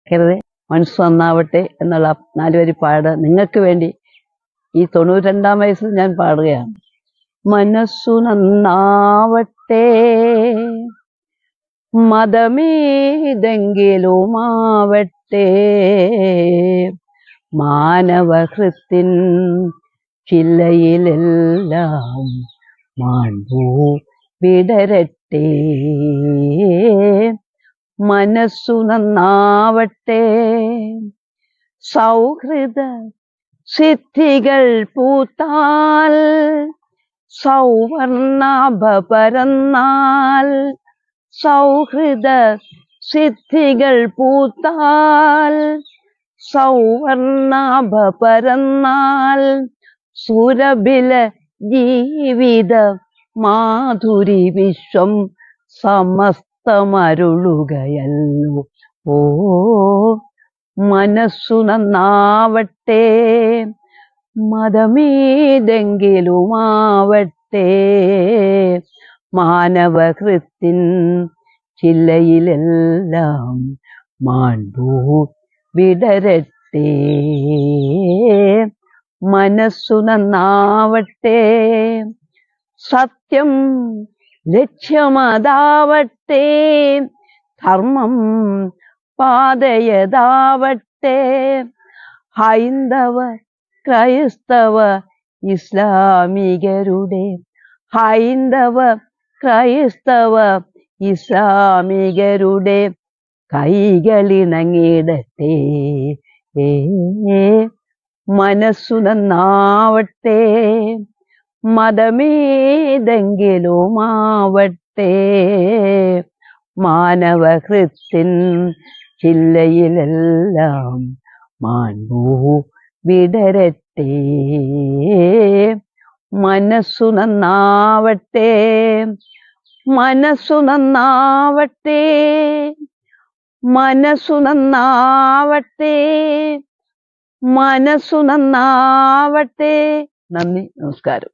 കരുതേ മനസ്സ് നന്നാവട്ടെ എന്നുള്ള 4 വരി പാട് നിങ്ങൾക്ക് വേണ്ടി ഈ 92-ാം വയസ്സിൽ ഞാൻ പാടുകയാണ്. മനസ്സു നന്നാവട്ടെ, മതമേതെങ്കിലുമാവട്ടെ, മാനവഹൃത്തിൻ ചില്ലയിലെല്ലാം മാൺപൂ വിടരട്ടെ. മനസ്സു നന്നാവട്ടെ, സൗഹൃദ സിദ്ധികൾ പൂത്താൽ, സൗവർണാഭ പരന്നാൽ, സൗഹൃദ സിദ്ധികൾ പൂത്താൽ, സൗവർണാഭ പരന്നാൽ, സുരഭില ജീവിത മാധുരി വിശ്വം സമസ്തമരുളുകയല്ലോ. ഓ മനസ്സു നന്നാവട്ടെ, മതമേതെങ്കിലുമാവട്ടെ, മാനവഹൃത്തിൻ ചില്ലയിലെല്ലാം മാൺപൂ വിടരട്ടെ. മനസ്സു നന്നാവട്ടെ, സത്യം ലക്ഷ്യമതാവട്ടെ, ധർമ്മം പാതയതാവട്ടെ, ഹൈന്ദവ ക്രൈസ്തവ ഇസ്ലാമികരുടെ, ഹൈന്ദവ ക്രൈസ്തവ ഇസ്ലാമികരുടെ കൈകളിണങ്ങിടട്ടെ. മനസ്സു നന്നാവട്ടെ, മതമേതെങ്കിലുമാവട്ടെ, മാനവഹൃത്തിൻ ചില്ലയിലെല്ലാം മാൺപൂ വിടരട്ടെ. മനസ്സു നന്നാവട്ടെ, മനസ്സു നന്നാവട്ടെ, മനസ്സു നന്നാവട്ടെ, മനസ്സു നന്നാവട്ടെ. നന്ദി, നമസ്കാരം.